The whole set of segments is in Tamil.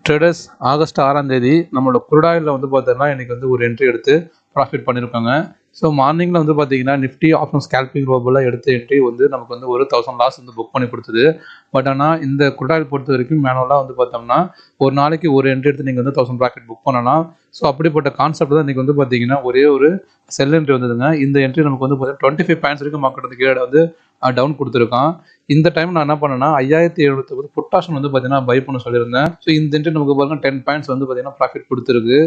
ட்ரேடர்ஸ் ஆகஸ்ட் 6ஆம் தேதி நம்மளோட குருடாயில் வந்து பார்த்தோம்னா இன்றைக்கி வந்து ஒரு என்ட்ரி எடுத்து ப்ராஃபிட் பண்ணியிருக்காங்க. ஸோ மார்னிங்கில் வந்து பார்த்தீங்கன்னா நிஃப்டி ஆப்ஷன் ஸ்கேல்பிங் ரோபில் எடுத்த என்ட்ரி வந்து நமக்கு வந்து ஒரு 1000 லாஸ் வந்து புக் பண்ணி கொடுத்தது. பட் ஆனால் இந்த குருடாயில் பொறுத்த வரைக்கும் மேனுவலாக வந்து பார்த்தோம்னா ஒரு நாளைக்கு ஒரு என்ட்ரி எடுத்து நீங்கள் வந்து 1000 ப்ராஃபிட் புக் பண்ணலாம். ஸோ அப்படிப்பட்ட கான்செப்ட் தான் இன்றைக்கி வந்து பார்த்தீங்கன்னா ஒரே ஒரு செல் என்ட்ரி வந்ததுங்க. இந்த என்ட்ரி நமக்கு வந்து பார்த்தீங்கன்னா 25 பாயிண்ட்ஸ் வரைக்கும் மார்க்கெட் வந்து கீழே வந்து டவுன் கொடுத்துருக்கான். இந்த டைம் நான் என்ன பண்ணேன்னா 5750 புட் ஆப்ஷன் வந்து பார்த்தீங்கன்னா பை பண்ண சொல்லியிருந்தேன். ஸோ இந்த என்ட்ரி நமக்கு பாருங்க 10 பாயிண்ட்ஸ் வந்து பார்த்தீங்கன்னா ப்ராஃபிட் கொடுத்துருக்கு.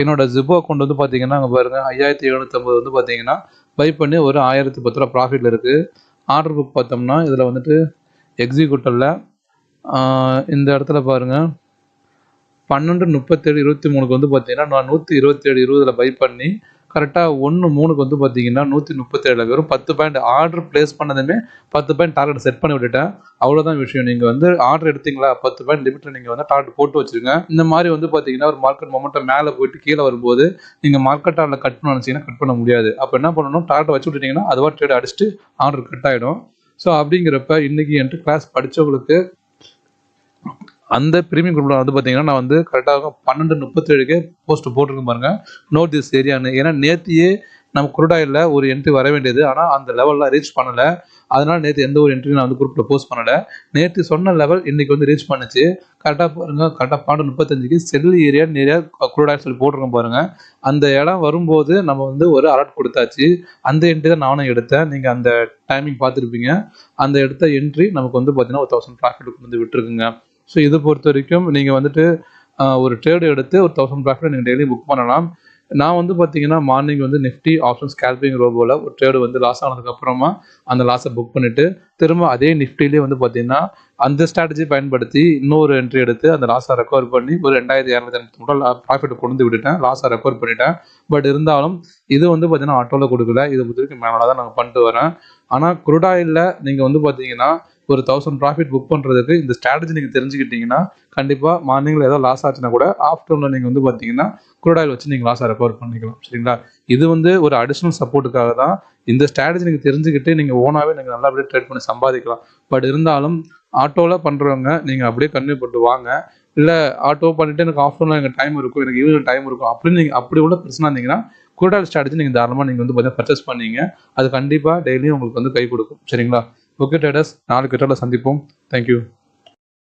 என்னோட ஜிபோ அக்கௌண்ட் வந்து பார்த்தீங்கன்னா அங்கே பாருங்க 5750 வந்து பார்த்தீங்கன்னா பை பண்ணி ஒரு 1010 ரூபா ப்ராஃபிட்டில் இருக்குது. ஆர்டர் புக் பார்த்தோம்னா இதில் வந்துட்டு எக்ஸிக்யூட்டரில் இந்த இடத்துல பாருங்கள் 12/37/23 வந்து பார்த்தீங்கன்னா நான் 127.20 பை பண்ணி கரெக்டாக 1/3 வந்து பார்த்தீங்கன்னா 137 வெறும் 10 பாயிண்ட் ஆர்டர் பிளேஸ் பண்ணதுமே 10 பாயிண்ட் டார்கெட் செட் பண்ணி விட்டுட்டேன். அவ்வளோதான் விஷயம். நீங்கள் வந்து ஆர்டர் எடுத்தீங்களா 10 பாயிண்ட் லிமிட்டில் நீங்கள் வந்து டார்கெட் போட்டு வச்சுருங்க. இந்த மாதிரி வந்து பார்த்தீங்கன்னா ஒரு மார்க்கெட் மொமெண்டம் மேலே போயிட்டு கீழே வரும்போது நீங்கள் மார்க்கெட் ஆர்டர் கட் பண்ண நினச்சிங்கன்னா கட் பண்ண முடியாது. அப்போ என்ன பண்ணணும், டார்கெட் வச்சு விட்டுட்டீங்கன்னா அதுவாக ட்ரேட் அடிச்சுட்டு ஆர்டர் கட் ஆகிடும். ஸோ அப்படிங்கிறப்ப இன்றைக்கி என்ட்ரி கிளாஸ் படித்தவங்களுக்கு அந்த ப்ரீமியம் குரூப்பில் வந்து பார்த்தீங்கன்னா நான் வந்து கரெக்டாக 12:37 போஸ்ட் போட்டிருக்கேன் பாருங்கள், நோட் திஸ் ஏரியான்னு. ஏன்னா நேற்றையே நம்ம குருடாயில் ஒரு என்ட்ரி வர வேண்டியது, ஆனால் அந்த லெவலில் ரீச் பண்ணலை. அதனால் நேற்று எந்த ஒரு என்ட்ரி நான் வந்து குரூப்பில் போஸ்ட் பண்ணலை. நேற்று சொன்ன லெவல் இன்றைக்கி வந்து ரீச் பண்ணிச்சு. கரெக்டாக பாருங்கள், கரெக்டாக 12:35 செல் ஏரியா நிறையா குருடாயில் சொல்லி போட்டிருக்கேன் பாருங்கள். அந்த இடம் வரும்போது நம்ம வந்து ஒரு அலர்ட் கொடுத்தாச்சு. அந்த என்ட்ரி தான் நானும் எடுத்தேன். நீங்கள் அந்த டைமிங் பார்த்துருப்பீங்க. அந்த எடுத்த என்ட்ரி நமக்கு வந்து பார்த்தீங்கன்னா ஒரு 1000 ப்ராஃபிட்டுக்கு வந்து விட்டுருக்குங்க. ஸோ இதை பொறுத்த வரைக்கும் நீங்கள் வந்துட்டு ஒரு ட்ரேடு எடுத்து ஒரு 1000 ப்ராஃபிட் நீங்கள் டெய்லி புக் பண்ணலாம். நான் வந்து பார்த்தீங்கன்னா மார்னிங் வந்து நிஃப்டி ஆப்ஷன் ஸ்கேல்பிங் ரோபோவில் ஒரு ட்ரேடு வந்து லாஸ் ஆனதுக்கப்புறமா அந்த லாஸை புக் பண்ணிவிட்டு திரும்ப அதே நிஃப்டிலே வந்து பார்த்தீங்கன்னா அந்த ஸ்ட்ராட்டஜி பயன்படுத்தி இன்னொரு என்ட்ரி எடுத்து அந்த லாஸை ரெக்கவர் பண்ணி ஒரு 2250 ப்ராஃபிட் கொண்டு விட்டுட்டேன். லாஸை ரெக்கவர் பண்ணிட்டேன். பட் இருந்தாலும் இது வந்து பார்த்தீங்கன்னா ஆட்டோவில் கொடுக்கல. இதை பொறுத்த வரைக்கும் மேலே தான் நாங்கள் பண்ணிட்டு வரேன். ஆனால் குருடாயில் நீங்கள் வந்து பார்த்தீங்கன்னா ஒரு 1000 ப்ராஃபிட் புக் பண்ணுறதுக்கு இந்த ஸ்ட்ராட்டஜி நீங்கள் தெரிஞ்சுக்கிட்டீங்கன்னா கண்டிப்பாக மார்னிங்கில் ஏதோ லாஸ் ஆச்சுன்னா கூட ஆஃப்டர்நூனில் நீங்கள் வந்து பார்த்தீங்கன்னா குருடாயில் வச்சு நீங்கள் லாஸை ரெக்கவர் பண்ணிக்கலாம். சரிங்களா? இது வந்து ஒரு அடிஷ்னல் சப்போர்ட்டுக்காக தான். இந்த ஸ்ட்ராட்டஜி நீங்கள் தெரிஞ்சுக்கிட்டு நீங்கள் ஓனாகவே நீங்கள் நல்லபடியாக ட்ரேட் பண்ணி சம்பாதிக்கலாம். பட் இருந்தாலும் ஆட்டோவில் பண்ணுறவங்க நீங்கள் அப்படியே கன்டினியூ பண்ணிட்டு வாங்க. இல்லை ஆட்டோ பண்ணிவிட்டு எனக்கு ஆஃப்டர்நூனில் எனக்கு டைம் இருக்கும், எனக்கு ஈவினிங் டைம் இருக்கும் அப்படின்னு நீங்கள் அப்படி உள்ள பிரச்சனை இருந்தீங்கன்னா குருடாயில் ஸ்ட்ராட்டஜி நீங்கள் தாராளமாக நீங்கள் வந்து பார்த்தீங்கன்னா பர்ச்சேஸ் பண்ணீங்க. அது கண்டிப்பாக டெய்லியும் உங்களுக்கு வந்து கை கொடுக்கும். சரிங்களா? ஓகே ட்ரேடர்ஸ், நாளைக்கு ட்ரேடில் சந்திப்போம். தேங்க்யூ.